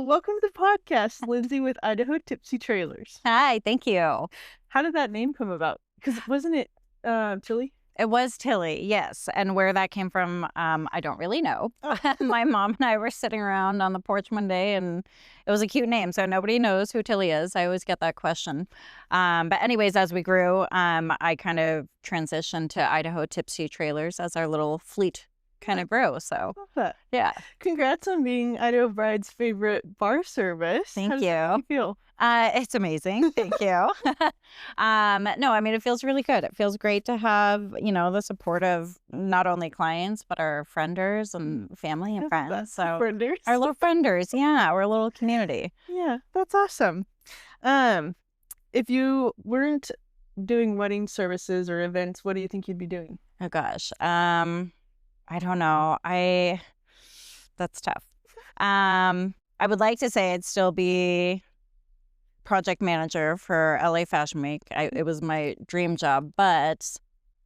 welcome to the podcast, Lindsey with Idaho Tipsy Trailers. Hi, thank you. How did that name come about? Because wasn't it Tilly? It was Tilly, yes. And where that came from, I don't really know. Oh. My mom and I were sitting around on the porch one day, and it was a cute name. So nobody knows who Tilly is. I always get that question. But anyways, as we grew, I kind of transitioned to Idaho Tipsy Trailers as our little fleet kind of grew. So, Love that. yeah. Congrats on being Idaho Bride's favorite bar service. Thank How does you. that make you feel? It's amazing. Thank you. No, I mean, it feels really good. It feels great to have, the support of not only clients, but our frienders and family and friends. That's So frienders. our little frienders. Yeah. We're a little community. Yeah, that's awesome. If you weren't doing wedding services or events, what do you think you'd be doing? Oh, gosh. I don't know. That's tough. I would like to say I'd still be project manager for LA Fashion Week. It was my dream job, but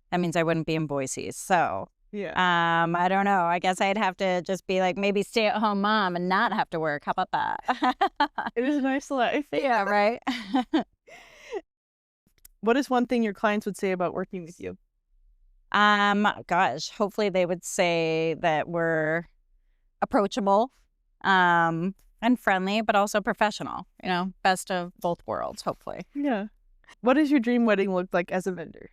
that means I wouldn't be in Boise. So, Yeah. I don't know. I guess I'd have to just be like maybe stay-at-home mom and not have to work. How about that? It is a nice life. Yeah, right? What is one thing your clients would say about working with you? Gosh, hopefully they would say that we're approachable, and friendly, but also professional, best of both worlds, hopefully. Yeah. What does your dream wedding look like as a vendor?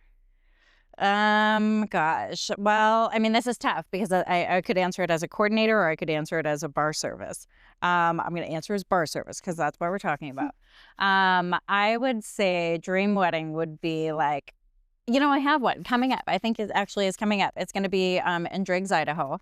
Gosh, well, I mean, this is tough because I could answer it as a coordinator or I could answer it as a bar service. I'm going to answer as bar service because that's what we're talking about. I would say dream wedding would be like, I have one coming up. I think it actually is coming up. It's going to be in Driggs, Idaho.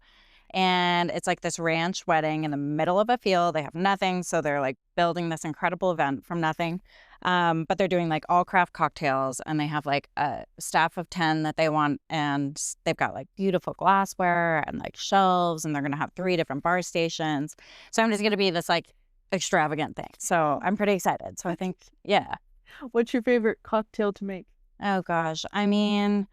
And it's like this ranch wedding in the middle of a field. They have nothing. So they're like building this incredible event from nothing. But they're doing like all craft cocktails. And they have like a staff of 10 that they want. And they've got like beautiful glassware and like shelves. And they're going to have 3 different bar stations. So I'm just going to be this like extravagant thing. So I'm pretty excited. So I think, yeah. What's your favorite cocktail to make? Oh, gosh. I mean,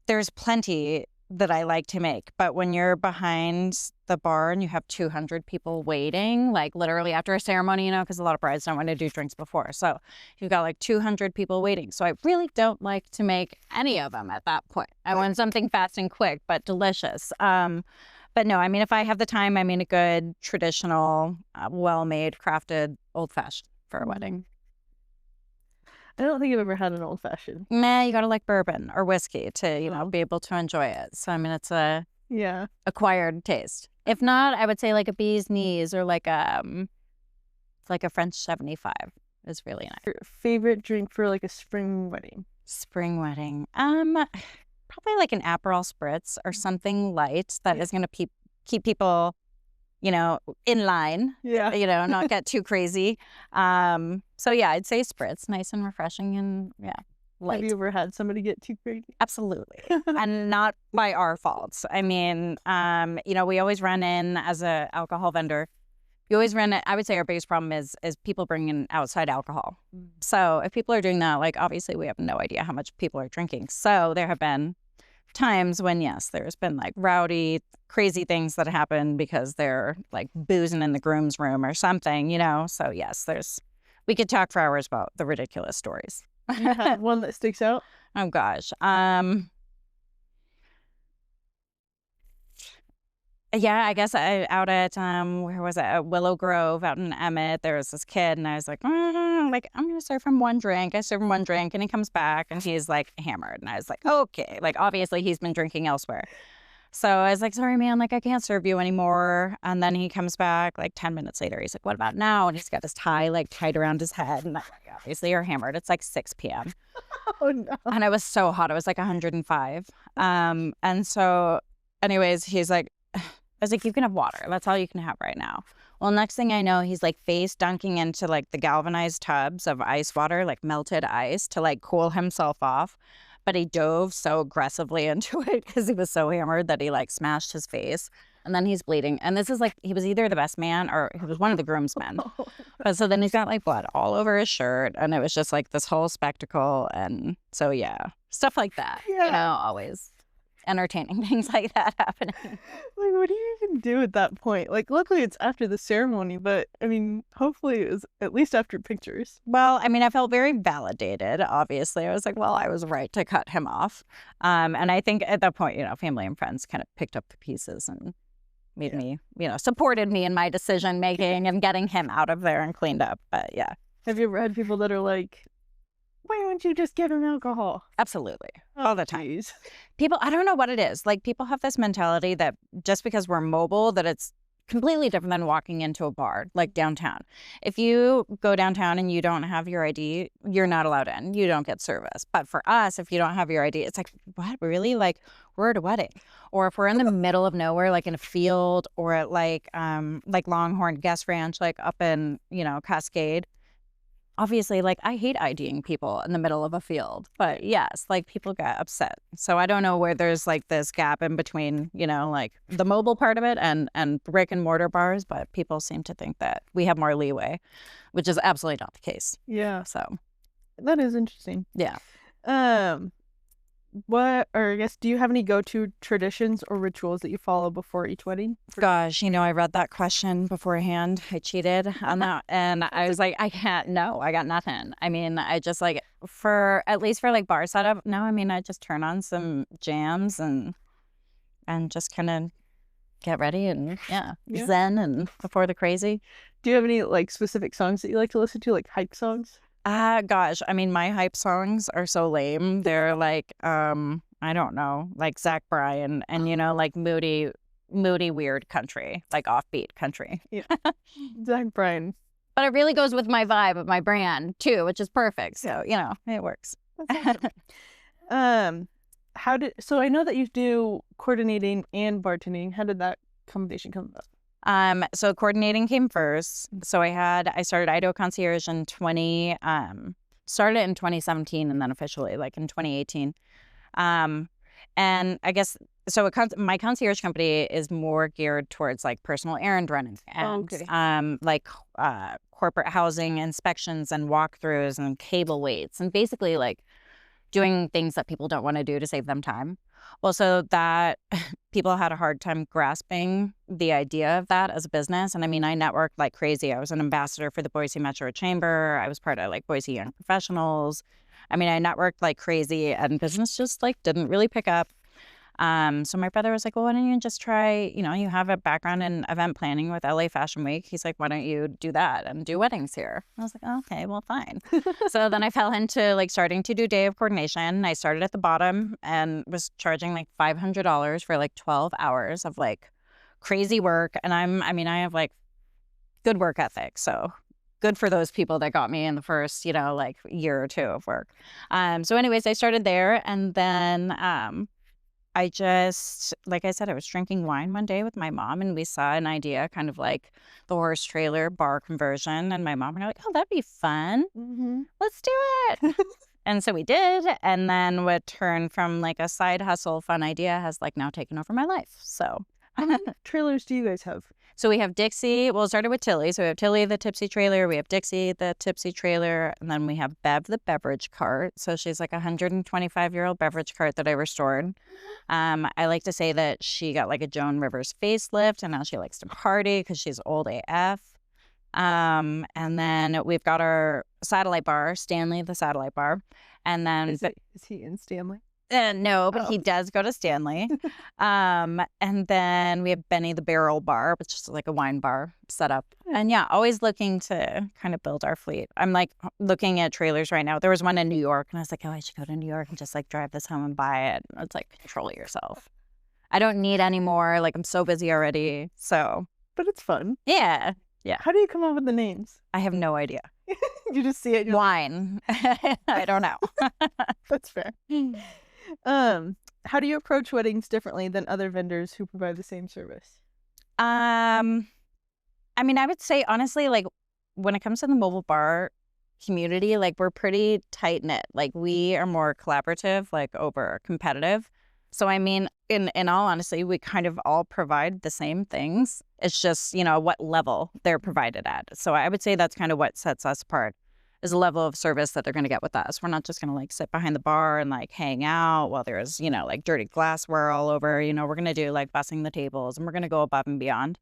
there's plenty that I like to make. But when you're behind the bar and you have 200 people waiting, like literally after a ceremony, because a lot of brides don't want to do drinks before. So you've got like 200 people waiting. So I really don't like to make any of them at that point. I want something fast and quick, but delicious. But no, I mean, if I have the time, I mean a good traditional, well-made, crafted old-fashioned for a wedding. I don't think I've ever had an old fashioned. Nah, you gotta like bourbon or whiskey to, be able to enjoy it. So, I mean, it's a acquired taste. If not, I would say like a bee's knees or like a French 75 is really nice. Your favorite drink for like a spring wedding? Spring wedding. Probably like an Aperol spritz or something light that is gonna keep people, in line. Yeah. Not get too crazy. So yeah, I'd say spritz, nice and refreshing and light. Have you ever had somebody get too crazy? Absolutely. And not by our faults. I mean, we always run in as a alcohol vendor. You always run it. I would say our biggest problem is people bringing in outside alcohol. So if people are doing that, like obviously we have no idea how much people are drinking. So there have been times when, yes, there's been like rowdy, crazy things that happen because they're like boozing in the groom's room or something, So yes, we could talk for hours about the ridiculous stories. You have one that sticks out? Oh gosh. Yeah, I guess out at where was it? At Willow Grove out in Emmett, there was this kid, and I was like, I'm gonna serve him one drink. I serve him one drink, and he comes back, and he's like hammered, and I was like, okay, like obviously he's been drinking elsewhere. So I was like, sorry, man, like I can't serve you anymore. And then he comes back like 10 minutes later. He's like, what about now? And he's got his tie like tied around his head, and I'm like, obviously you're hammered. It's like 6 p.m. Oh no! And I was so hot. It was like 105. And so, anyways, he's like. I was like, you can have water. That's all you can have right now. Well, next thing I know, he's like face dunking into like the galvanized tubs of ice water, like melted ice to like cool himself off. But he dove so aggressively into it because he was so hammered that he like smashed his face. And then he's bleeding. And this is like, he was either the best man or he was one of the groomsmen. But so then he's got like blood all over his shirt. And it was just like this whole spectacle. And so, yeah, stuff like that, always. entertaining things like that happening. Like, what do you even do at that point? Like, luckily it's after the ceremony, but I mean, hopefully it was at least after pictures. Well, I mean, I felt very validated, obviously. I was like, well, I was right to cut him off. And I think at that point, family and friends kind of picked up the pieces and made me, supported me in my decision making and getting him out of there and cleaned up. But yeah. Have you ever had people that are like, why don't you just give him alcohol? Absolutely. All the time. Geez. People, I don't know what it is. Like, people have this mentality that just because we're mobile, that it's completely different than walking into a bar, like downtown. If you go downtown and you don't have your ID, you're not allowed in. You don't get service. But for us, if you don't have your ID, it's like, what, really? Like, we're at a wedding. Or if we're in the middle of nowhere, like in a field, or at like Longhorn Guest Ranch, like up in, Cascade. Obviously, like, I hate IDing people in the middle of a field, but yes, like, people get upset. So I don't know where there's like this gap in between, like the mobile part of it and brick and mortar bars, but people seem to think that we have more leeway, which is absolutely not the case. Yeah. So that is interesting. Yeah. Do you have any go-to traditions or rituals that you follow before each wedding? Gosh, I read that question beforehand. I cheated on that. And I was like, I got nothing. I mean, I just like, at least for like bar setup, no, I mean, I just turn on some jams and just kind of get ready and zen and before the crazy. Do you have any like specific songs that you like to listen to, like hype songs? Gosh, I mean, my hype songs are so lame. They're like, I don't know, like Zach Bryan and, like moody, weird country, like offbeat country. Yeah. Zach Bryan. But it really goes with my vibe of my brand too, which is perfect. So, it works. That's awesome. So I know that you do coordinating and bartending. How did that combination come about? So coordinating came first. So I started Idaho Concierge started in 2017 and then officially like in 2018. And I guess, so my concierge company is more geared towards like personal errand running and corporate housing inspections and walkthroughs and cable waits and basically like doing things that people don't want to do to save them time. Well, so that people had a hard time grasping the idea of that as a business. And I mean, I networked like crazy. I was an ambassador for the Boise Metro Chamber. I was part of like Boise Young Professionals. I mean, I networked like crazy and business just like didn't really pick up. So my brother was like, well, why don't you just try, you have a background in event planning with LA Fashion Week. He's like, why don't you do that and do weddings here? I was like, oh, okay, well, fine. So then I fell into like starting to do day of coordination. I started at the bottom and was charging like $500 for like 12 hours of like crazy work. And I have like good work ethic. So good for those people that got me in the first, like year or two of work. So anyways, I started there and then, I just, like I said, I was drinking wine one day with my mom and we saw an idea, kind of like the horse trailer bar conversion. And my mom and I were like, oh, that'd be fun. Mm-hmm. Let's do it. And so we did. And then what turned from like a side hustle fun idea has like now taken over my life. So how many trailers do you guys have? So we have Dixie. Well, it started with Tilly. So we have Tilly, the Tipsy Trailer. We have Dixie, the Tipsy Trailer. And then we have Bev, the beverage cart. So she's like a 125-year-old beverage cart that I restored. I like to say that she got like a Joan Rivers facelift and now she likes to party because she's old AF. And then we've got our satellite bar, Stanley, the satellite bar. And then Is he in Stanley? No, but he does go to Stanley. And then we have Benny the Barrel Bar, which is like a wine bar setup. And yeah, always looking to kind of build our fleet. I'm like looking at trailers right now. There was one in New York and I was like, oh, I should go to New York and just like drive this home and buy it. It's like, control yourself. I don't need any more. Like I'm so busy already. So. But it's fun. Yeah. Yeah. How do you come up with the names? I have no idea. You just see it. Wine. I don't know. That's fair. How do you approach weddings differently than other vendors who provide the same service? I mean, I would say honestly, like when it comes to the mobile bar community, like we're pretty tight knit. Like we are more collaborative, like over competitive. So I mean, in all honesty, we kind of all provide the same things. It's just, what level they're provided at. So I would say that's kind of what sets us apart. is a level of service that they're going to get with us. We're not just going to like sit behind the bar and like hang out while there's, you know, like dirty glassware all over. You know, we're going to do like bussing the tables, and we're going to go above and beyond.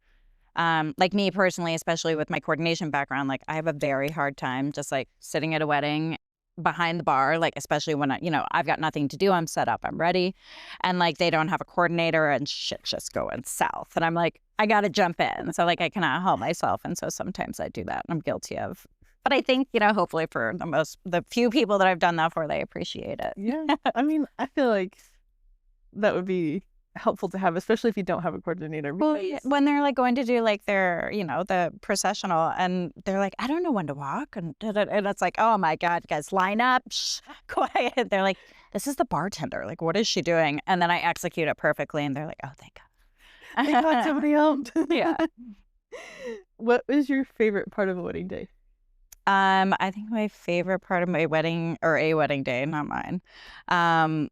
Like me personally, especially with my coordination background, like I have a very hard time just like sitting at a wedding behind the bar, like especially when I, you know, I've got nothing to do, I'm set up, I'm ready, and like they don't have a coordinator and shit's just going south, and I'm like, I gotta jump in. So like I cannot help myself, and so sometimes I do that, and I'm guilty of. But I think, you know, hopefully for the few people that I've done that for, they appreciate it. Yeah. I mean, I feel like that would be helpful to have, especially if you don't have a coordinator. Well, when they're like going to do like their, you know, the processional, and they're like, I don't know when to walk, and it's like, oh my God, guys, line up, shh, quiet. They're like, this is the bartender. Like, what is she doing? And then I execute it perfectly, and they're like, oh, thank God. They got somebody helped. Yeah. What is your favorite part of a wedding day? I think my favorite part of my wedding, or a wedding day, not mine,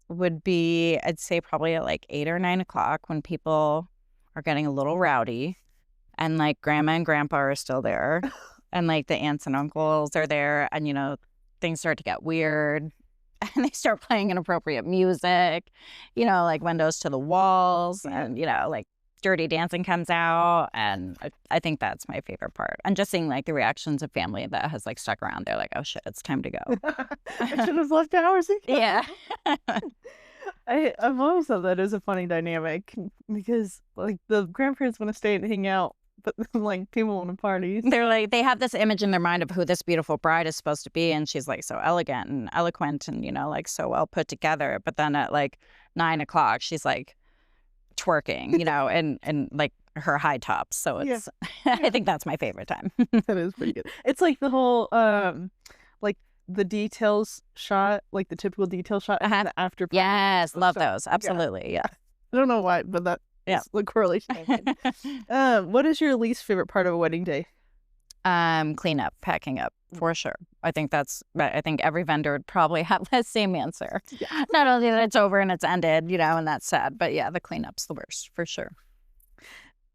would be, I'd say probably at like 8 or 9 o'clock, when people are getting a little rowdy, and like grandma and grandpa are still there, and like the aunts and uncles are there, and you know, things start to get weird, and they start playing inappropriate music, you know, like windows to the walls, and you know, like Dirty Dancing comes out, and I think that's my favorite part. And just seeing like the reactions of family that has like stuck around. They're like, oh shit, it's time to go. I should have left hours ago. Yeah. I've always thought that is a funny dynamic, because like the grandparents want to stay and hang out, but like people want to party. They're like, they have this image in their mind of who this beautiful bride is supposed to be, and she's like so elegant and eloquent and, you know, like so well put together. But then at like 9 o'clock, she's like twerking, you know, and like her high tops. So it's I think that's my favorite time. That is pretty good. It's like the whole like the details shot, like the typical detail shot, and the after. Yes, love those. Absolutely. Yeah. I don't know why, but that is the correlation I made. What is your least favorite part of a wedding day? Cleanup, packing up, for sure. I think every vendor would probably have the same answer. Yeah. Not only that it's over and it's ended, you know, and that's sad, but yeah, the cleanup's the worst, for sure.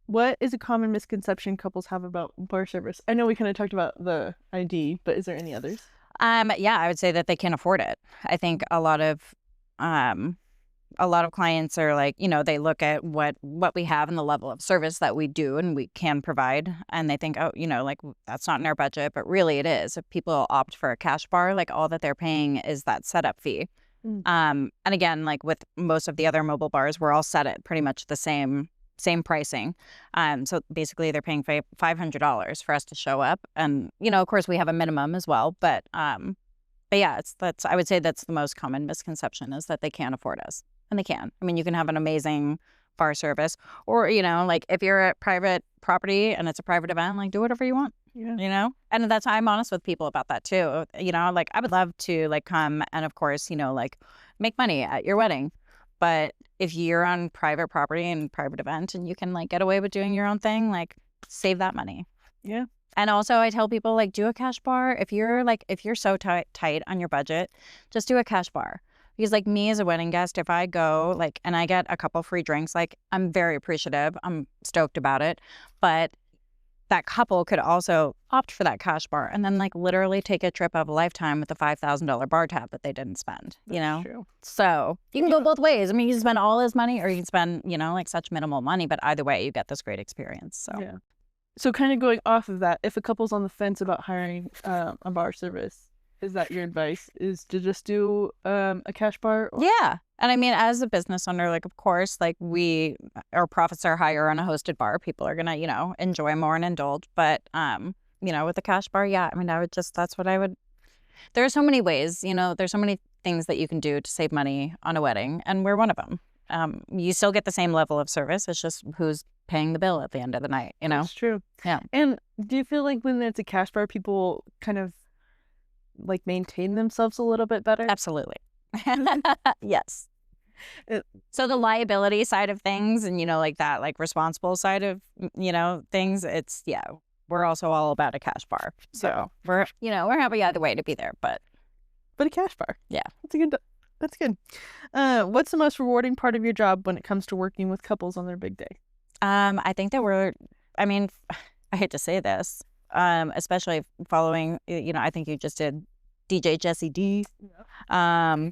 What is a common misconception couples have about bar service? I know we kind of talked about the ID, but is there any others? Yeah, I would say that they can't afford it. I think a lot of clients are like, you know, they look at what we have and the level of service that we do and we can provide, and they think, oh, you know, like that's not in our budget, but really it is. If people opt for a cash bar, like all that they're paying is that setup fee. And again, like with most of the other mobile bars, we're all set at pretty much the same pricing. So basically they're paying $500 for us to show up, and you know, of course we have a minimum as well, but yeah, I would say that's the most common misconception, is that they can't afford us. And they can. I mean, you can have an amazing bar service, or, you know, like if you're at private property and it's a private event, like do whatever you want, you know? And I'm honest with people about that too. You know, like I would love to like come and of course, you know, like make money at your wedding. But if you're on private property and private event and you can like get away with doing your own thing, like save that money. Yeah. And also I tell people, like, do a cash bar. If you're so tight on your budget, just do a cash bar. Because like me as a wedding guest, if I go like and I get a couple free drinks, like I'm very appreciative. I'm stoked about it. But that couple could also opt for that cash bar and then like literally take a trip of a lifetime with a $5,000 bar tab that they didn't spend, you know? That's true. So you can go both ways. I mean, you can spend all his money or you can spend, you know, like such minimal money, but either way you get this great experience. So yeah. So kind of going off of that, if a couple's on the fence about hiring a bar service, is that your advice, is to just do a cash bar? Or... Yeah. And I mean, as a business owner, like, of course, like our profits are higher on a hosted bar. People are going to, you know, enjoy more and indulge. But, you know, with a cash bar, yeah, I mean, there are so many ways, you know, there's so many things that you can do to save money on a wedding. And we're one of them. You still get the same level of service. It's just who's paying the bill at the end of the night, you know? That's true. Yeah. And do you feel like when it's a cash bar, people kind of like maintain themselves a little bit better? Absolutely. Yes. So the liability side of things and, you know, like that, like responsible side of, you know, things, it's, yeah, we're also all about a cash bar. So we're happy either way to be there, but a cash bar. Yeah. That's good. What's the most rewarding part of your job when it comes to working with couples on their big day? I think that I hate to say this, especially following, I think you just did DJ Jesse D. Yeah.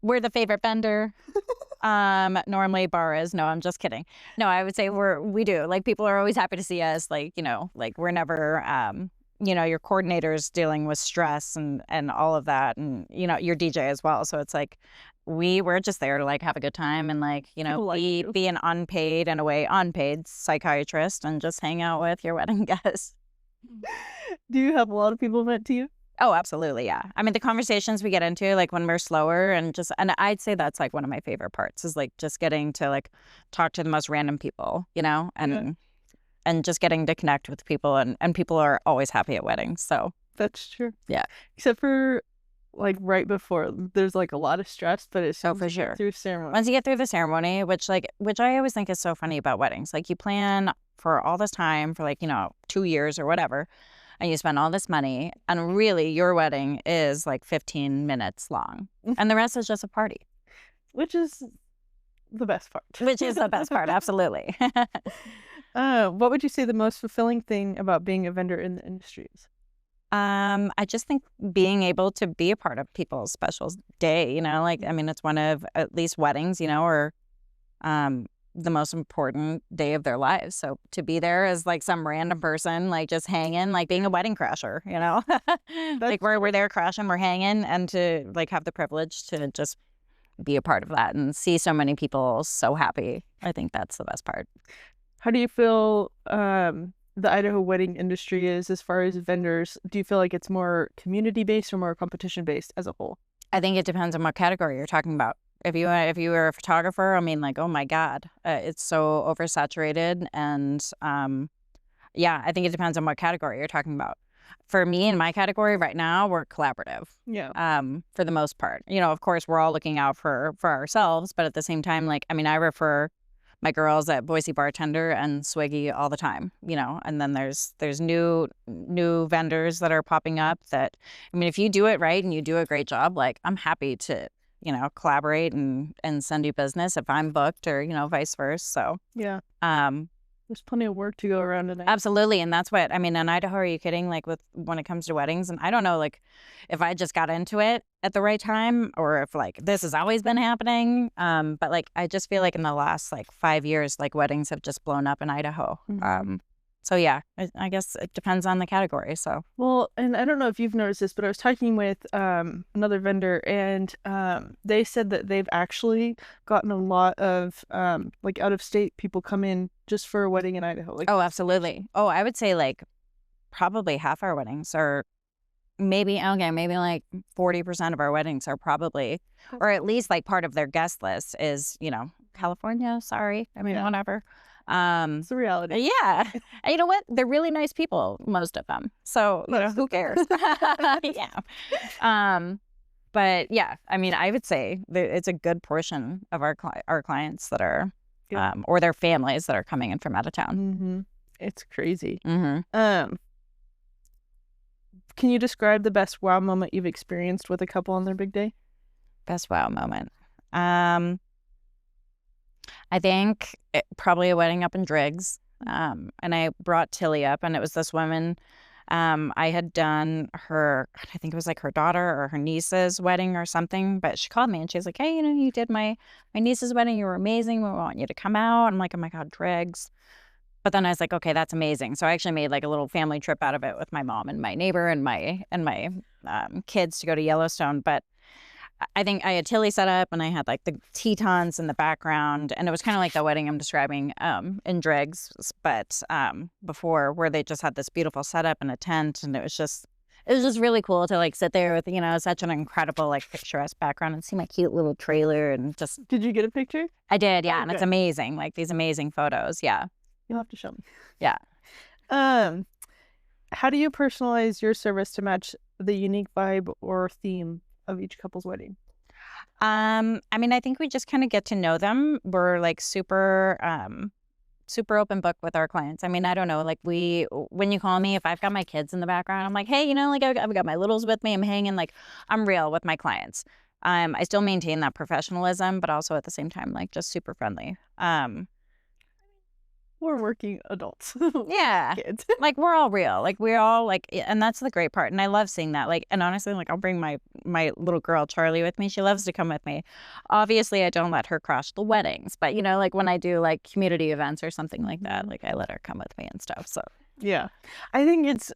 We're the favorite vendor. Normally bar is. No, I'm just kidding. No, I would say we do. Like, people are always happy to see us. Like, like we're never, your coordinator's dealing with stress and all of that. And, your DJ as well. So it's like, we're just there to like have a good time and like, be an unpaid, in a way, unpaid psychiatrist and just hang out with your wedding guests. Do you have a lot of people vent to you? Oh, absolutely. Yeah. I mean, the conversations we get into, like when we're slower and I'd say that's like one of my favorite parts is like just getting to like talk to the most random people, and just getting to connect with people and people are always happy at weddings. So that's true. Yeah. Except for like right before, there's like a lot of stress, but it's so for sure through ceremony. Once you get through the ceremony, which I always think is so funny about weddings, like you plan for all this time for like, 2 years or whatever. And you spend all this money, and really your wedding is like 15 minutes long. And the rest is just a party. Which is the best part. Absolutely. What would you say the most fulfilling thing about being a vendor in the industry is? I just think being able to be a part of people's special day, it's one of at least weddings, or the most important day of their lives. So to be there as like some random person, like just hanging, like being a wedding crasher, like we're there crashing, we're hanging, and to like have the privilege to just be a part of that and see so many people so happy. I think that's the best part. How do you feel the Idaho wedding industry is as far as vendors? Do you feel like it's more community-based or more competition-based as a whole? I think it depends on what category you're talking about. If you were a photographer, I mean, like, oh my God, it's so oversaturated. And I think it depends on what category you're talking about. For me, in my category right now, we're collaborative. Yeah. For the most part, of course, we're all looking out for ourselves, but at the same time, like, I mean, I refer my girls at Boise Bartender and Swiggy all the time, and then there's new vendors that are popping up that, I mean, if you do it right and you do a great job, like, I'm happy to collaborate and send you business if I'm booked or, vice versa. So, yeah. There's plenty of work to go around tonight. Absolutely. And that's what, I mean, in Idaho, are you kidding? Like when it comes to weddings, and I don't know, like if I just got into it at the right time or if like this has always been happening. But like, I just feel like in the last like 5 years, like weddings have just blown up in Idaho. Mm-hmm. So yeah, I guess it depends on the category. So well, and I don't know if you've noticed this, but I was talking with another vendor, and they said that they've actually gotten a lot of like out of state people come in just for a wedding in Idaho. Like, oh, absolutely. Oh, I would say like probably half our weddings are maybe like 40% of our weddings are probly, or at least like part of their guest list is California. Sorry, I mean whatever. It's a reality. Yeah. And you know what? They're really nice people, most of them. So, who cares? Yeah. But yeah, I mean, I would say it's a good portion of our clients that are, or their families that are coming in from out of town. Mm-hmm. It's crazy. Mm-hmm. Can you describe the best wow moment you've experienced with a couple on their big day? Best wow moment. I think probably a wedding up in Driggs. And I brought Tilly up, and it was this woman. I had done her, I think it was like her daughter or her niece's wedding or something, but she called me and she's like, hey, you did my niece's wedding. You were amazing. We want you to come out. I'm like, oh my God, Driggs. But then I was like, okay, that's amazing. So I actually made like a little family trip out of it with my mom and my neighbor and my kids to go to Yellowstone. But I think I had Tilly set up, and I had like the Tetons in the background, and it was kind of like the wedding I'm describing in Driggs, but before, where they just had this beautiful setup and a tent, and it was just really cool to like sit there with such an incredible like picturesque background and see my cute little trailer and just. Did you get a picture? I did, yeah, and Okay. it's amazing, like these amazing photos, yeah. You'll have to show me. Yeah. How do you personalize your service to match the unique vibe or theme of each couple's wedding? I mean, I think we just kind of get to know them. We're like super open book with our clients. I mean, I don't know, like when you call me, if I've got my kids in the background, I'm like, hey, like I've got my littles with me, I'm hanging, like I'm real with my clients. I still maintain that professionalism, but also at the same time, like just super friendly. We're working adults. Yeah. Kids. Like, we're all real. Like, we're all like, and that's the great part. And I love seeing that. Like, and honestly, like, I'll bring my little girl, Charlie, with me. She loves to come with me. Obviously, I don't let her crash the weddings. But, you know, like when I do like community events or something like that, like I let her come with me and stuff. So, yeah. I think it's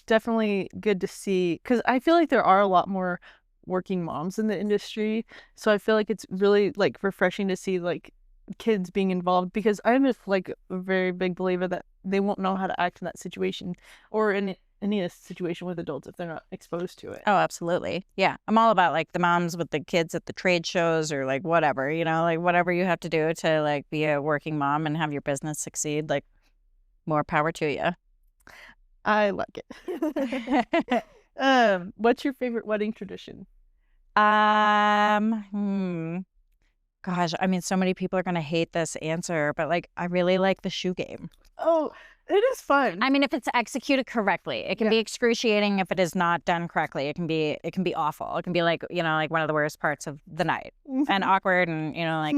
definitely good to see, because I feel like there are a lot more working moms in the industry. So I feel like it's really like refreshing to see like kids being involved, because I'm like a very big believer that they won't know how to act in that situation or in any situation with adults if they're not exposed to it. oh, absolutely. Yeah. I'm all about like the moms with the kids at the trade shows or like whatever, you know, like whatever you have to do to like be a working mom and have your business succeed. Like, more power to you. I like it. What's your favorite wedding tradition? Gosh, I mean, so many people are going to hate this answer, but like, I really like the shoe game. Oh, it is fun. I mean, if it's executed correctly, it can be excruciating if it is not done correctly. It can be awful. It can be like, you know, like one of the worst parts of the night and awkward and, you know, like,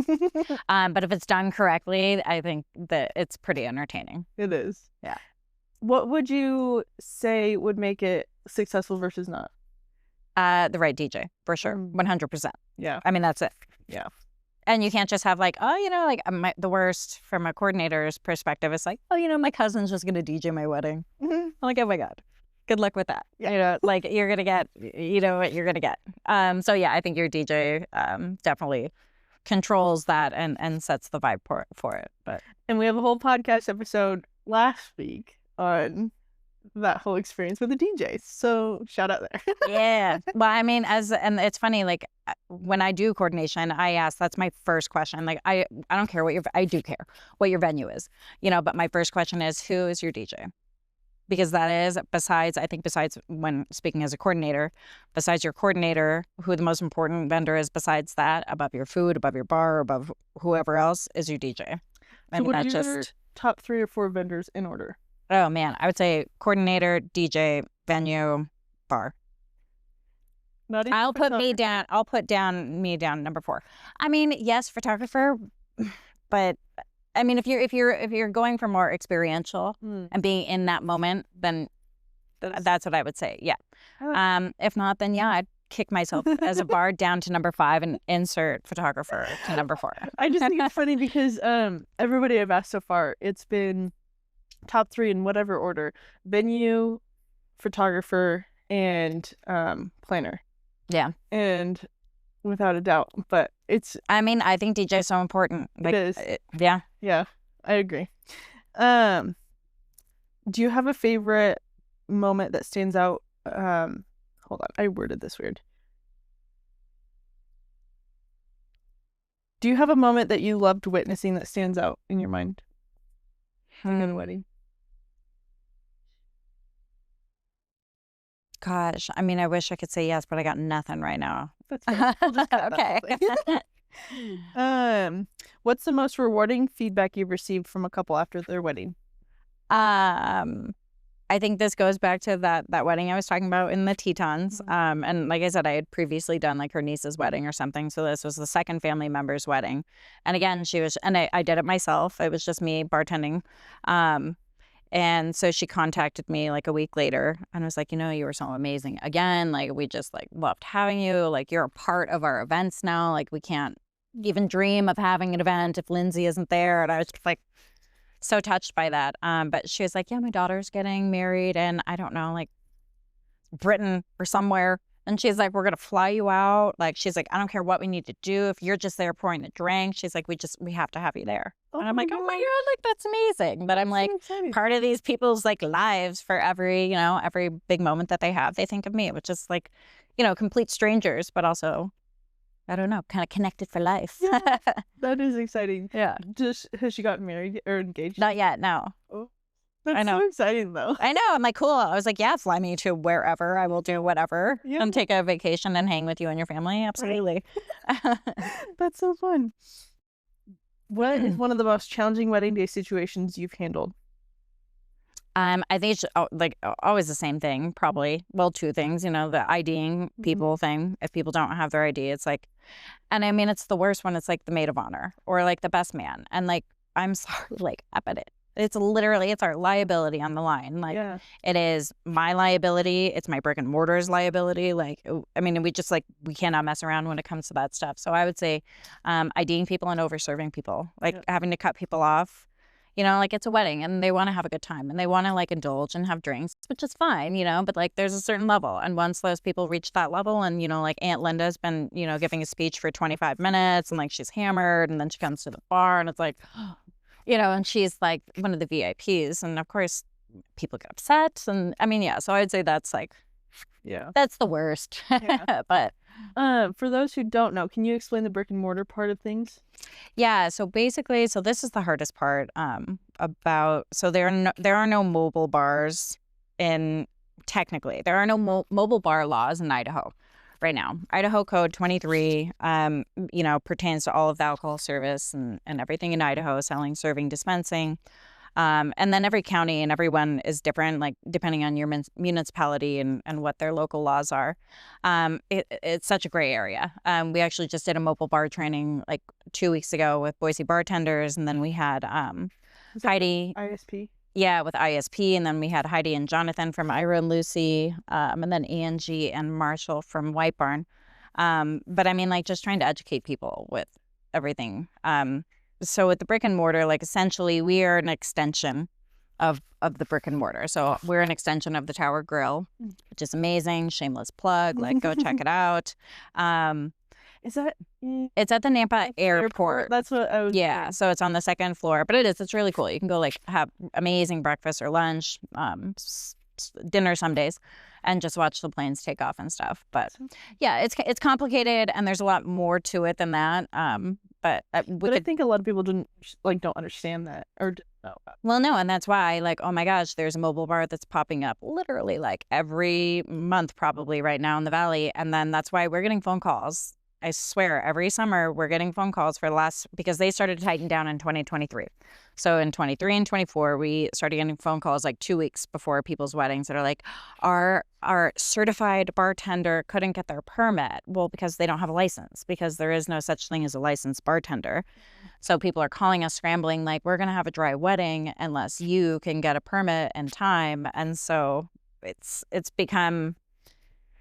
but if it's done correctly, I think that it's pretty entertaining. It is. Yeah. What would you say would make it successful versus not? The right DJ, for sure. 100%. Yeah. I mean, that's it. Yeah. And you can't just have like, oh, you know, like the worst from a coordinator's perspective is like, oh, you know, my cousin's just going to DJ my wedding. I'm like, oh my God, good luck with that. Yeah. You know, like you're going to get, you know what you're going to get. So yeah, I think your DJ definitely controls that and sets the vibe for it. And we have a whole podcast episode last week on that whole experience with the DJs. So shout out there. Yeah. Well, I mean, and it's funny, like when I do coordination, I ask, that's my first question. Like, I don't care I do care what your venue is, you know, but my first question is, who is your DJ? Because that is, besides when speaking as a coordinator, besides your coordinator, who the most important vendor is besides that, above your food, above your bar, above whoever else, is your DJ. I mean, that's just your top 3 or 4 vendors in order. Oh man, I would say coordinator, DJ, venue, bar. I'll put me down number 4. I mean, yes, photographer, but I mean, if you're going for more experiential and being in that moment, then that's what I would say. Yeah. If not, then yeah, I'd kick myself as a bar down to number 5 and insert photographer to number 4. I just think it's funny because everybody I've asked so far, it's been top 3 in whatever order: venue, photographer, and planner. Yeah. And without a doubt, but I mean, I think DJ is so important. Like, it is. Yeah. Yeah, I agree. Do you have a favorite moment that stands out? Hold on, I worded this weird. Do you have a moment that you loved witnessing that stands out in your mind? In a wedding. Gosh, I mean, I wish I could say yes, but I got nothing right now. That's fine. We'll just cut okay. What's the most rewarding feedback you've received from a couple after their wedding? I think this goes back to that wedding I was talking about in the Tetons. And like I said, I had previously done like her niece's wedding or something. So this was the second family member's wedding. And again, I did it myself. It was just me bartending. And so she contacted me like a week later and was like, you know, you were so amazing again. Like, we just like loved having you. Like, you're a part of our events now. Like, we can't even dream of having an event if Lindsey isn't there. And I was just like so touched by that. But she was like, yeah, my daughter's getting married and I don't know, like Britain or somewhere. And she's like, we're going to fly you out. Like, she's like, I don't care what we need to do. If you're just there pouring the drink, she's like, we have to have you there. And I'm like, oh my God, like, that's amazing. But I'm like, part of these people's like lives for every big moment that they have, they think of me, which is like, you know, complete strangers, but also, I don't know, kind of connected for life. Yeah, that is exciting. Yeah. Has she gotten married or engaged? Not yet, no. Oh. That's so exciting, though. I know. I'm like, cool. I was like, yeah, fly me to wherever. I will do whatever and take a vacation and hang with you and your family. Absolutely. Right. That's so fun. What is one of the most challenging wedding day situations you've handled? I think it's like always the same thing, probably. Well, 2 things, you know, the IDing people thing. If people don't have their ID, it's like, and I mean, it's the worst when it's like the maid of honor or like the best man. And like, I'm sorry, like, but it's literally, it's our liability on the line. Like, it is my liability. It's my brick and mortar's liability. Like, I mean, we cannot mess around when it comes to that stuff. So I would say IDing people and over-serving people, like having to cut people off. You know, like, it's a wedding and they want to have a good time and they want to, like, indulge and have drinks, which is fine, you know, but, like, there's a certain level. And once those people reach that level and, you know, like, Aunt Linda's been, you know, giving a speech for 25 minutes and, like, she's hammered and then she comes to the bar and it's like, you know, and she's, like, one of the VIPs. And, of course, people get upset. And, I mean, so I'd say that's, like, that's the worst. But for those who don't know, can you explain the brick and mortar part of things? Yeah, so basically, so this is the hardest part so there are no mobile bars technically. There are no mobile bar laws in Idaho right now. Idaho Code 23, you know, pertains to all of the alcohol service and everything in Idaho, selling, serving, dispensing. And then every county and everyone is different, like, depending on your municipality and what their local laws are. It's such a gray area. We actually just did a mobile bar training like 2 weeks ago with Boise bartenders. And then we had Heidi. ISP? Yeah, with ISP. And then we had Heidi and Jonathan from Ira and Lucy. And then Angie and Marshall from White Barn. But I mean, like, just trying to educate people with everything. So with the brick and mortar, like, essentially we are an extension of the brick and mortar. So we're an extension of the Tower Grill, which is amazing. Shameless plug. Like, go check it out. Is that? It's at the Nampa Airport. That's what I was saying. So it's on the second floor, but it's really cool. You can go, like, have amazing breakfast or lunch, dinner some days, and just watch the planes take off and stuff. But yeah, it's complicated and there's a lot more to it than that. But I think a lot of people don't understand that or don't know about it. Well, no, and that's why, like, oh my gosh, there's a mobile bar that's popping up literally like every month probably right now in the Valley. And then that's why we're getting phone calls. I swear, every summer we're getting phone calls because they started tightening down in 2023. So in 23 and 24, we started getting phone calls like 2 weeks before people's weddings that are like, our certified bartender couldn't get their permit. Well, because they don't have a license, because there is no such thing as a licensed bartender. So people are calling us scrambling, like, we're going to have a dry wedding unless you can get a permit in time. And so it's become,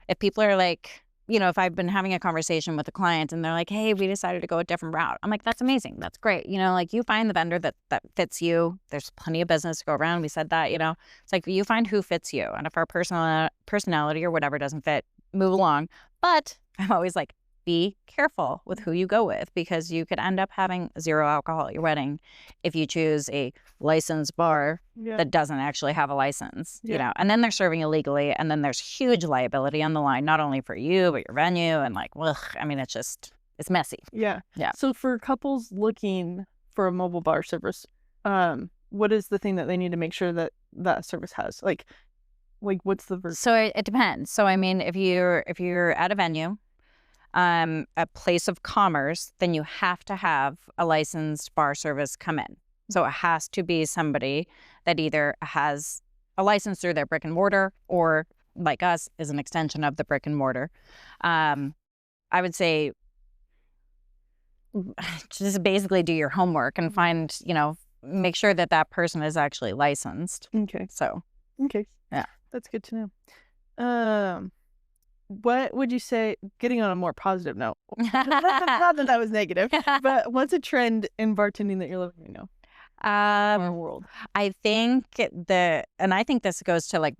if people are like, you know, if I've been having a conversation with a client and they're like, hey, we decided to go a different route. I'm like, that's amazing. That's great. You know, like, you find the vendor that fits you. There's plenty of business to go around. We said that, you know, it's like, you find who fits you. And if our personality or whatever doesn't fit, move along. But I'm always like, be careful with who you go with, because you could end up having 0 alcohol at your wedding if you choose a licensed bar that doesn't actually have a license, you know, and then they're serving illegally. And then there's huge liability on the line, not only for you, but your venue. And, like, ugh, I mean, it's messy. Yeah. So for couples looking for a mobile bar service, what is the thing that they need to make sure that service has? Like what's the version? So it depends. So, I mean, if you're at a venue, a place of commerce, then you have to have a licensed bar service come in. So it has to be somebody that either has a license through their brick and mortar or, like us, is an extension of the brick and mortar. I would say just basically do your homework and find, you know, make sure that person is actually licensed. Okay. So. Okay. Yeah. That's good to know. What would you say, getting on a more positive note, not that was negative, but what's a trend in bartending that you're living right now? Our world. I think I think this goes to like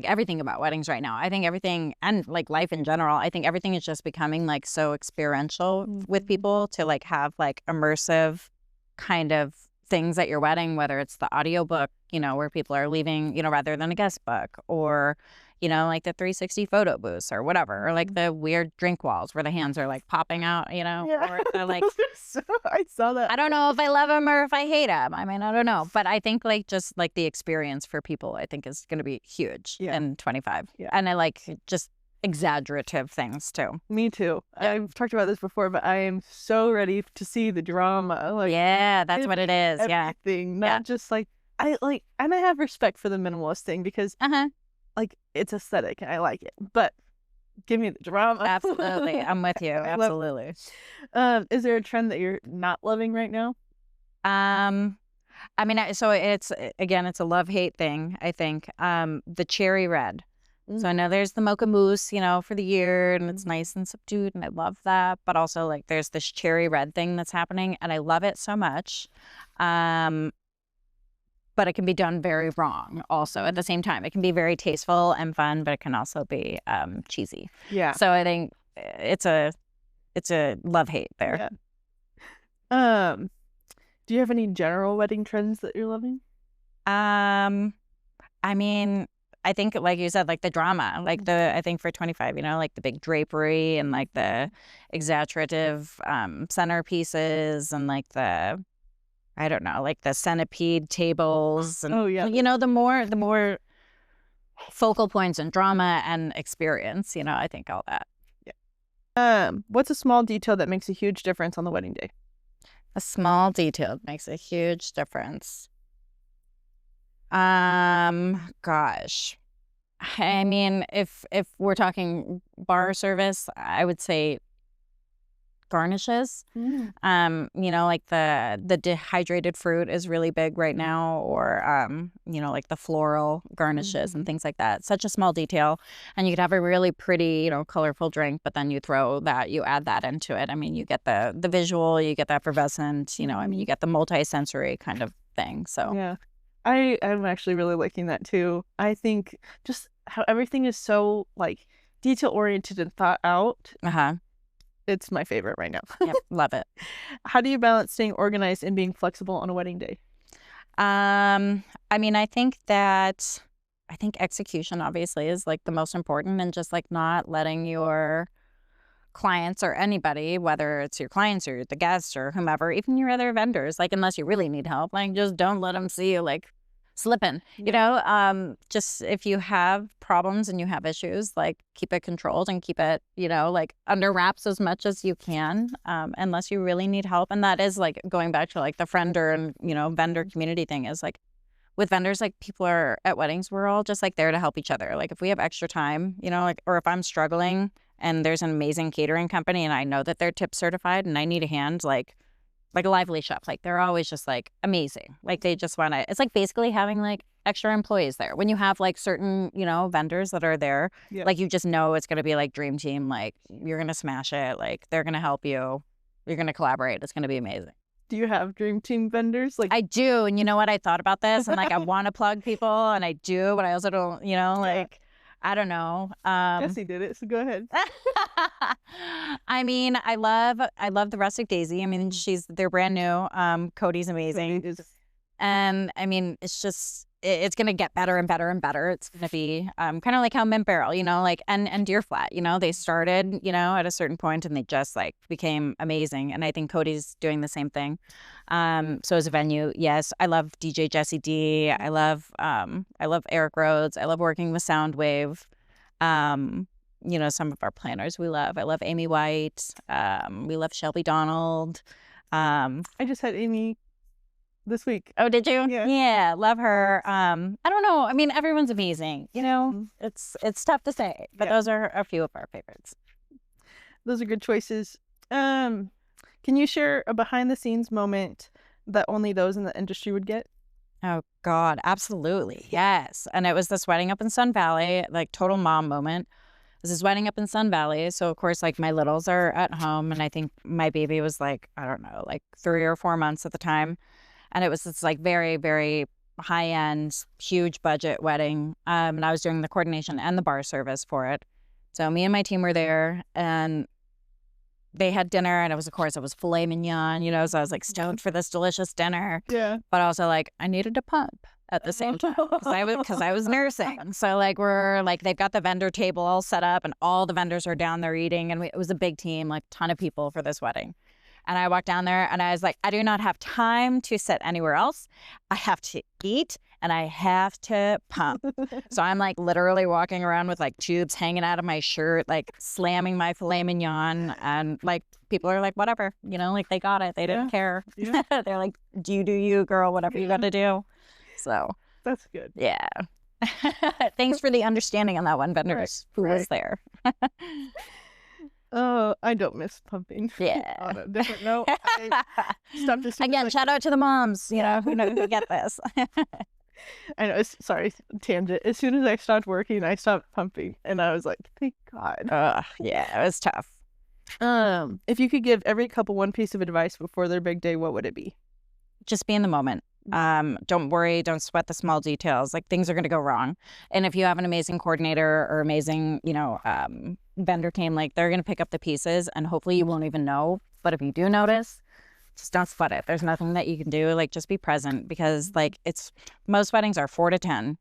everything about weddings right now. I think everything, and like life in general, I think everything is just becoming like so experiential with people to like have like immersive kind of things at your wedding, whether it's the audiobook, you know, where people are leaving, you know, rather than a guest book, or, you know, like the 360 photo booths or whatever, or like the weird drink walls where the hands are like popping out, you know, or they're like, I saw that. I don't know if I love them or if I hate them. I mean, I don't know. But I think like just like the experience for people, I think is going to be huge in 25. Yeah. And I like just exaggerative things too. Me too. Yeah. I've talked about this before, but I am so ready to see the drama. Like, yeah, that's what it is. Everything, not just like, and I have respect for the minimalist thing because like it's aesthetic and I like it, but give me the drama. Absolutely. I'm with you. Absolutely. Is there a trend that you're not loving right now? I mean, so it's a love-hate thing, I think. The cherry red. So I know there's the mocha mousse, for the year, and it's nice and subdued, and I love that. But also, like, there's this cherry red thing that's happening, and I love it so much. But it can be done very wrong also at the same time. It can be very tasteful and fun, but it can also be cheesy. Yeah. So I think it's a love-hate there. Yeah. Do you have any general wedding trends that you're loving? I mean, I think, like you said, like the drama, like I think for 25, like the big drapery and like the exaggerative centerpieces and like I don't know, like the centipede tables and, the more focal points and drama and experience, I think all that. Yeah. What's a small detail that makes a huge difference on the wedding day? A small detail makes a huge difference. Gosh. I mean, if we're talking bar service, I would say garnishes. Like the dehydrated fruit is really big right now, or like the floral garnishes and things like that. Such a small detail, and you could have a really pretty, colorful drink, but then you add that into it. I mean, you get the visual, you get the effervescent, I mean, you get the multi-sensory kind of thing. So yeah, I'm actually really liking that too. I think just how everything is so like detail oriented and thought out. It's my favorite right now. Yep, love it. How do you balance staying organized and being flexible on a wedding day? I mean, I think execution obviously is like the most important, and just like not letting your clients or anybody, whether it's your clients or the guests or whomever, even your other vendors, like unless you really need help, like just don't let them see you like slipping, just if you have problems and you have issues, like keep it controlled and keep it, like under wraps as much as you can, unless you really need help. And that is like going back to like the friender and, vendor community thing is like with vendors, like people are at weddings, we're all just like there to help each other. Like if we have extra time, like, or if I'm struggling and there's an amazing catering company and I know that they're tip certified and I need a hand, like a lively chef, like they're always just like amazing. Like they just want to, it's like basically having like extra employees there. When you have like certain, vendors that are there, like you just know it's going to be like dream team, like you're going to smash it. Like they're going to help you. You're going to collaborate. It's going to be amazing. Do you have dream team vendors? Like I do. And you know what? I thought about this and like I want to plug people and I do, but I also don't, like, I don't know. Jesse did it, so go ahead. I mean, I love the Rustic Daisy. I mean, they're brand new. Cody's amazing. And I mean, it's gonna get better and better and better. It's gonna be kind of like how Mint Barrel, like and Deer Flat, they started, at a certain point and they just like became amazing. And I think Cody's doing the same thing. So as a venue, yes, I love DJ Jesse D. I love Eric Rhodes. I love working with Soundwave. Some of our planners we love. I love Amy White. We love Shelby Donald. I just had Amy this week. Oh, did you? Yeah, love her. I don't know. I mean, everyone's amazing. It's tough to say, but those are a few of our favorites. Those are good choices. Can you share a behind the scenes moment that only those in the industry would get? Oh God, absolutely. Yes. And it was this wedding up in Sun Valley, like total mom moment. This is wedding up in Sun Valley. So of course, like my littles are at home and I think my baby was like, I don't know, like 3 or 4 months at the time. And it was this like very, very high end, huge budget wedding. And I was doing the coordination and the bar service for it. So me and my team were there and they had dinner and it was filet mignon, so I was like stoked for this delicious dinner. Yeah. But also like I needed a pump at the same time because I was nursing. So like we're like, they've got the vendor table all set up and all the vendors are down there eating. And it was a big team, like ton of people for this wedding. And I walked down there and I was like, I do not have time to sit anywhere else. I have to eat and I have to pump. So I'm like literally walking around with like tubes hanging out of my shirt, like slamming my filet mignon. And like people are like, whatever, like they got it. They didn't care. Yeah. They're like, do you, girl, whatever you got to do. So that's good. Yeah. Thanks for the understanding on that one, vendors who was there. Oh, I don't miss pumping. Yeah. On a different note, I stopped as soon as Again, shout out to the moms, you know, who get this. I know, sorry, tangent. As soon as I stopped working, I stopped pumping, and I was like, thank God. Yeah, it was tough. If you could give every couple one piece of advice before their big day, what would it be? Just be in the moment. Don't worry. Don't sweat the small details. Like, things are going to go wrong. And if you have an amazing coordinator or amazing, vendor team, like, they're going to pick up the pieces and hopefully you won't even know. But if you do notice, just don't sweat it. There's nothing that you can do. Like, just be present because like most weddings are 4 to 10,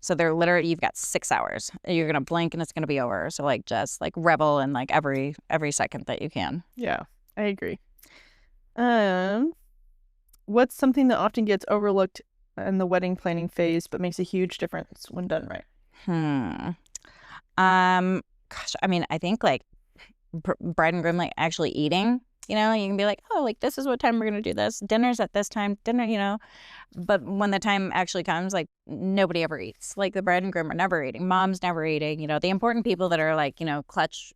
So they're literally, you've got 6 hours. You're going to blink and it's going to be over. So like, just like revel in like every second that you can. Yeah, I agree. What's something that often gets overlooked in the wedding planning phase but makes a huge difference when done right? Gosh, I mean, I think like bride and groom like actually eating. You can be like, oh, like this is what time we're gonna do this. Dinner's at this time. Dinner. But when the time actually comes, like nobody ever eats. Like the bride and groom are never eating. Mom's never eating. The important people that are like clutch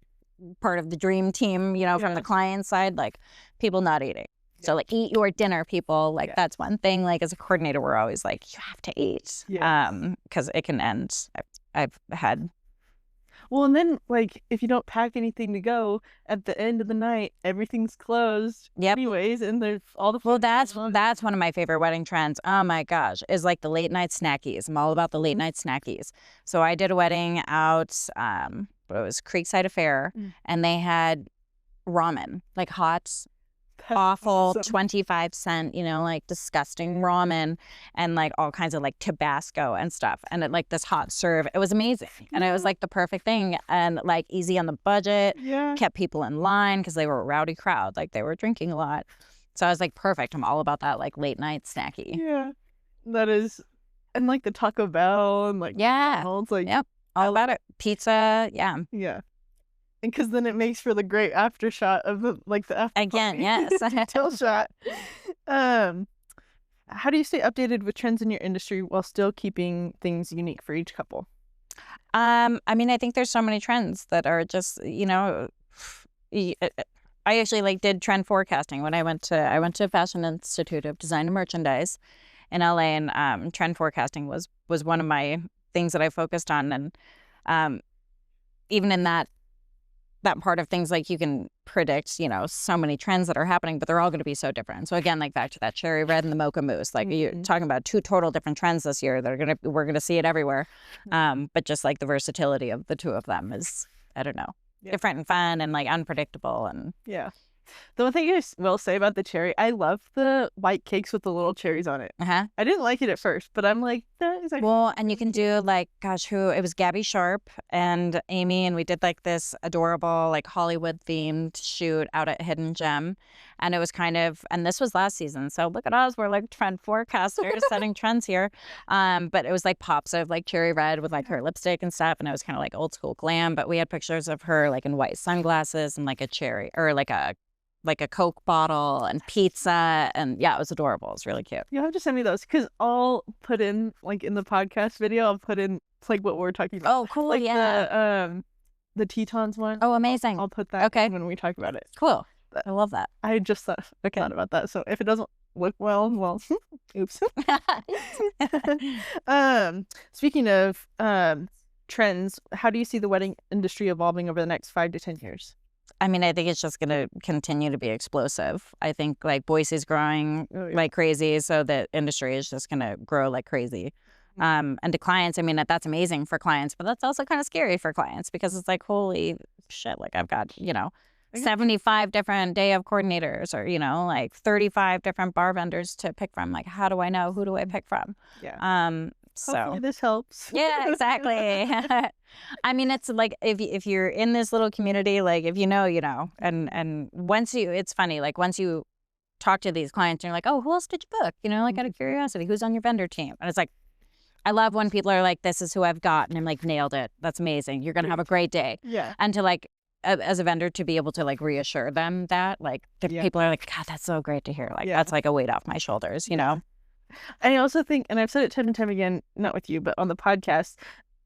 part of the dream team. From the client side, like people not eating. So like eat your dinner, people. Like that's one thing. Like as a coordinator, we're always like, you have to eat, because it can end. I've had. Well, and then like if you don't pack anything to go at the end of the night, everything's closed. Yep. Anyways, and there's all the. Well, that's one of my favorite wedding trends. Oh my gosh, is like the late night snackies. I'm all about the late night snackies. So I did a wedding out. It was Creekside Affair, and they had ramen, like hot. That's awful, awesome. 25-cent, like disgusting ramen and like all kinds of like Tabasco and stuff. And it like this hot serve. It was amazing. And it was like the perfect thing and like easy on the budget. Yeah. Kept people in line because they were a rowdy crowd. Like they were drinking a lot. So I was like, perfect. I'm all about that like late night snacky. Yeah. That is. And like the Taco Bell and like. Yeah. It's like. Yep. All about it. Pizza. Yeah. Yeah. Because then it makes for the great after shot of the after again, yes, detail shot. How do you stay updated with trends in your industry while still keeping things unique for each couple? I mean, I think there's so many trends that are just I actually like did trend forecasting when I went to Fashion Institute of Design and Merchandise in LA, and trend forecasting was one of my things that I focused on, and even in that part of things, like you can predict, so many trends that are happening, but they're all going to be so different. So again, like back to that cherry red and the mocha mousse, like you're talking about 2 total different trends this year that we're going to see it everywhere. But just like the versatility of the 2 of them is, I don't know, different and fun and like unpredictable. And yeah. The one thing I will say about the cherry, I love the white cakes with the little cherries on it. I didn't like it at first, but I'm like, that is actually. Well, and you can do like, gosh, it was Gabby Sharp and Amy, and we did like this adorable like Hollywood themed shoot out at Hidden Gem, and it was and this was last season, so look at us, we're like trend forecasters setting trends here. But it was like pops of like cherry red with like her lipstick and stuff, and it was kind of like old school glam. But we had pictures of her like in white sunglasses and like a cherry or like a Coke bottle and pizza, and yeah, it was adorable. It was really cute. You'll have to send me those because I'll put in like in the podcast video. I'll put in like what we're talking about. Oh, cool! Like yeah, the Tetons one. Oh, amazing! I'll put that in when we talk about it. Cool. I love that. I just thought about that. So if it doesn't look well, oops. Speaking of trends, how do you see the wedding industry evolving over the next 5 to 10 years? I mean, I think it's just going to continue to be explosive. I think like Boise's growing like crazy, so the industry is just going to grow like crazy. And to clients, I mean, that's amazing for clients, but that's also kind of scary for clients because it's like, holy shit, like I've got, 75 different day of coordinators or, like 35 different bar vendors to pick from. Like, how do I know? Who do I pick from? Yeah. So hopefully this helps. Yeah, exactly. I mean, it's like if you're in this little community, like if you know, and once it's funny, like once you talk to these clients and you're like, oh, who else did you book? Like out of curiosity, who's on your vendor team? And it's like, I love when people are like, this is who I've got. And I'm like, nailed it. That's amazing. You're going to have a great day. Yeah. And to like, as a vendor, to be able to like reassure them that like people are like, God, that's so great to hear. Like that's like a weight off my shoulders, I also think, and I've said it time and time again, not with you, but on the podcast,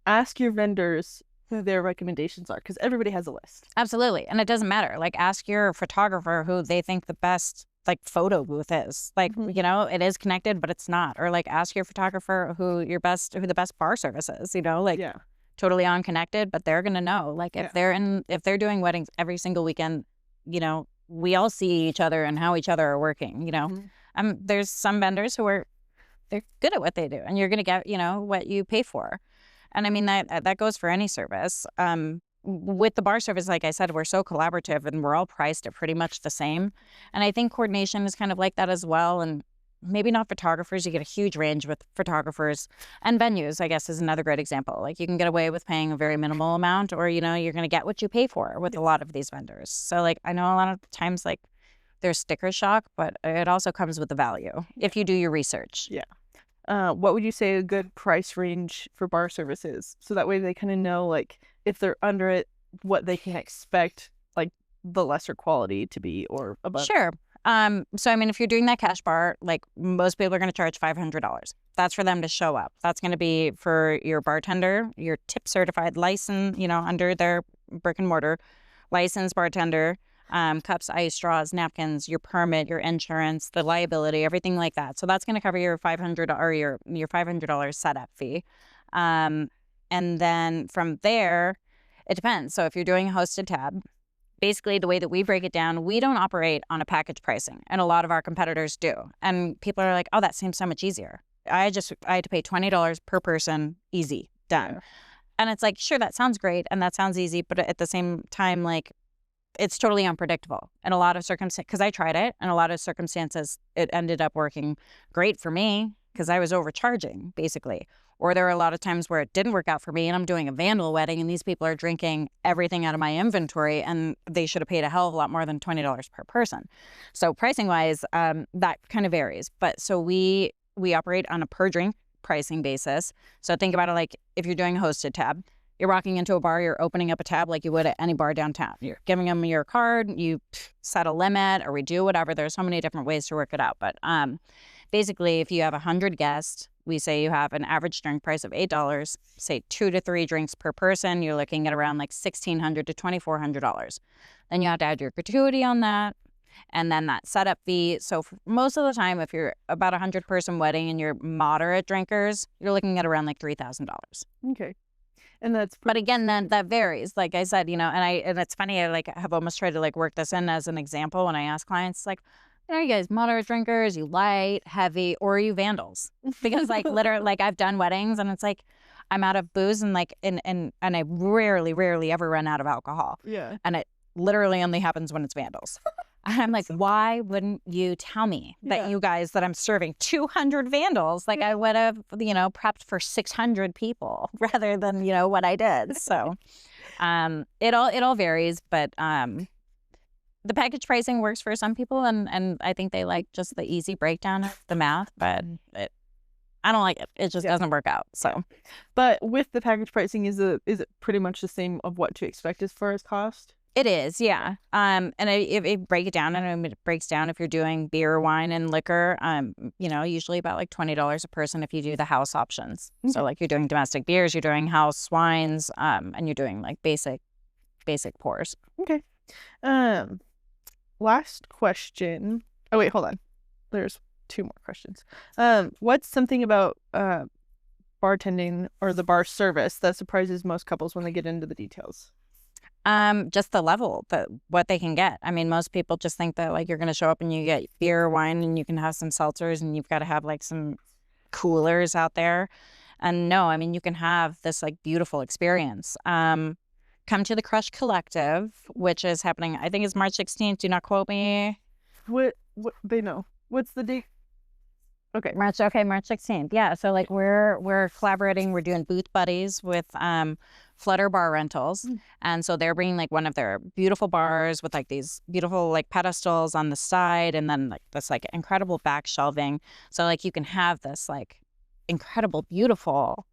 ask your vendors their recommendations are, because everybody has a list. Absolutely. And it doesn't matter. Like, ask your photographer who they think the best like photo booth is. Like, you know, it is connected, but it's not. Or like ask your photographer who the best bar service is, you know, like totally unconnected, but they're gonna know. Like if they're doing weddings every single weekend, you know, we all see each other and how each other are working, you know. There's some vendors who they're good at what they do, and you're gonna get, you know, what you pay for. And I mean that goes for any service. With the bar service, like I said, we're so collaborative and we're all priced at pretty much the same. And I think coordination is kind of like that as well. And maybe not photographers. You get a huge range with photographers, and venues, I guess, is another great example. Like you can get away with paying a very minimal amount, or, you know, you're going to get what you pay for with a lot of these vendors. So like, I know a lot of times like there's sticker shock, but it also comes with the value if you do your research. What would you say a good price range for bar service is? So that way they kind of know, like, if they're under it, what they can expect, like, the lesser quality to be or above. Sure. So, I mean, if you're doing that cash bar, like most people are going to charge $500. That's for them to show up. That's going to be for your bartender, your tip certified license, you know, under their brick and mortar licensed bartender, cups, ice, straws, napkins, your permit, your insurance, the liability, everything like that. So that's going to cover your $500 or your $500 setup fee. And then from there, it depends. So if you're doing a hosted tab, basically the way that we break it down, we don't operate on a package pricing, and a lot of our competitors do. And people are like, oh, that seems so much easier. I had to pay $20 per person, easy, done. Yeah. And it's like, sure, that sounds great and that sounds easy, but at the same time, like, it's totally unpredictable. In a lot of circumstances, because I tried it, in a lot of circumstances, it ended up working great for me because I was overcharging, basically. Or there are a lot of times where it didn't work out for me and I'm doing a vandal wedding and these people are drinking everything out of my inventory and they should have paid a hell of a lot more than $20 per person. So pricing wise, that kind of varies. But so we operate on a per drink pricing basis. So think about it like if you're doing a hosted tab, you're walking into a bar, you're opening up a tab like you would at any bar downtown. You're giving them your card, you set a limit or we do whatever. There's so many different ways to work it out. But basically, if you have 100 guests, we say you have an average drink price of $8, say 2 to 3 drinks per person, you're looking at around like $1,600 to $2,400. Then you have to add your gratuity on that, and then that setup fee. So most of the time, if you're about a 100-person wedding and you're moderate drinkers, you're looking at around like $3,000. Okay. And but again, then that varies. Like I said, you know, and it's funny, I like have almost tried to like work this in as an example when I ask clients, like, are you guys moderate drinkers, you light, heavy, or are you vandals? Because like literally, like I've done weddings and it's like I'm out of booze and like and I rarely ever run out of alcohol. Yeah. And it literally only happens when it's vandals. And I'm like, why wouldn't you tell me that you guys, that I'm serving 200 vandals? Like I would have, you know, prepped for 600 people rather than, you know, what I did. So it all varies, but the package pricing works for some people, and I think they like just the easy breakdown of the math, but I don't like it. It just doesn't work out. So, but with the package pricing, is it pretty much the same of what to expect as far as cost? It is, yeah. And it break it down, and it breaks down if you're doing beer, wine, and liquor. You know, usually about like $20 a person if you do the house options. Okay. So like you're doing domestic beers, you're doing house wines, and you're doing like basic pours. Okay. Last question. Oh wait, hold on. There's 2 more questions. What's something about bartending or the bar service that surprises most couples when they get into the details? Just the level, what they can get. I mean, most people just think that like you're going to show up and you get beer, wine, and you can have some seltzers, and you've got to have like some coolers out there. And no, I mean, you can have this like beautiful experience. Come to the Crush Collective, which is happening, I think it's March 16th. Do not quote me. What they know. What's the date? Okay. March 16th. Yeah. So like we're collaborating. We're doing booth buddies with Flutter Bar Rentals. Mm. And so they're bringing like one of their beautiful bars with like these beautiful like pedestals on the side, and then like this like incredible back shelving. So like you can have this like incredible, beautiful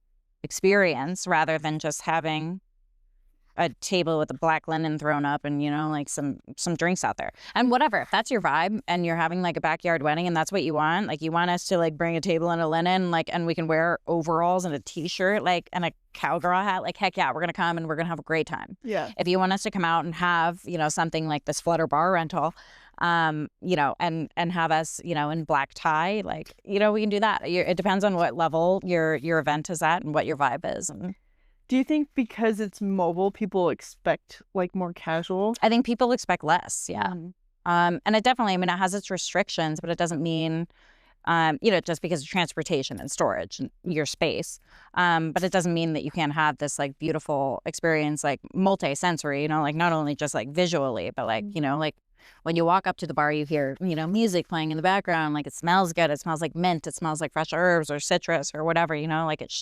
experience rather than just having a table with a black linen thrown up and, you know, like some drinks out there and whatever. If that's your vibe and you're having like a backyard wedding and that's what you want, like you want us to like bring a table and a linen, like, and we can wear overalls and a t-shirt, like, and a cowgirl hat, like, heck yeah, we're going to come and we're going to have a great time. Yeah. If you want us to come out and have, you know, something like this flutter bar rental, you know, and have us, you know, in black tie, like, you know, we can do that. It depends on what level your event is at and what your vibe is. And do you think because it's mobile, people expect like more casual? I think people expect less. Yeah. And it definitely, I mean, it has its restrictions, but it doesn't mean, you know, just because of transportation and storage and your space. But it doesn't mean that you can't have this like beautiful experience, like multi-sensory, you know, like not only just like visually, but like, you know, like when you walk up to the bar, you hear, you know, music playing in the background, like it smells good. It smells like mint. It smells like fresh herbs or citrus or whatever, you know, like it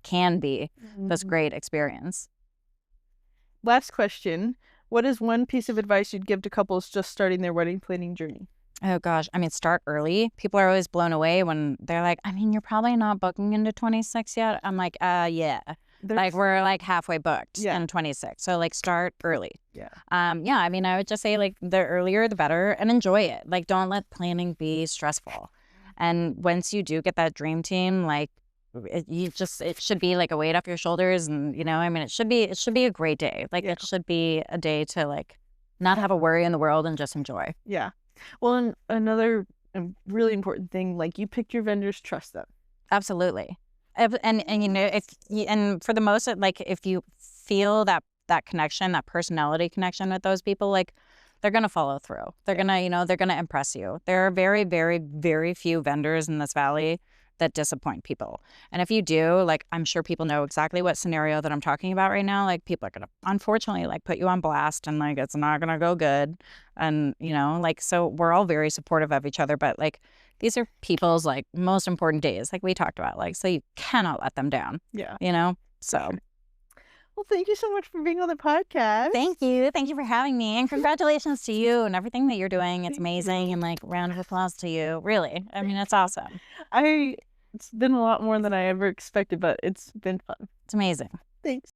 can be this great experience. Last question. What is one piece of advice you'd give to couples just starting their wedding planning journey? Oh gosh, I mean, start early. People are always blown away when they're like, I mean, you're probably not booking into 26 yet. I'm like, yeah. Like we're like halfway booked in 26. So like start early. Yeah. Yeah, I mean, I would just say like the earlier the better and enjoy it. Like don't let planning be stressful. And once you do get that dream team, like it should be like a weight off your shoulders. And, you know, I mean, it should be a great day. Like it should be a day to like not have a worry in the world and just enjoy. Yeah. Well, and another really important thing, like you picked your vendors, trust them. Absolutely. And you know, and for the most, like if you feel that connection, that personality connection with those people, like they're going to follow through. They're going to, you know, they're going to impress you. There are very, very, very few vendors in this valley that disappoint people. And if you do, like, I'm sure people know exactly what scenario that I'm talking about right now. Like people are going to, unfortunately, like put you on blast and like, it's not going to go good. And, you know, like, so we're all very supportive of each other, but like, these are people's like most important days, like we talked about, like, so you cannot let them down. Yeah. You know? So. Sure. Well, thank you so much for being on the podcast. Thank you. Thank you for having me. And congratulations to you and everything that you're doing. It's amazing. And like round of applause to you. Really. I mean, it's awesome. It's been a lot more than I ever expected, but it's been fun. It's amazing. Thanks.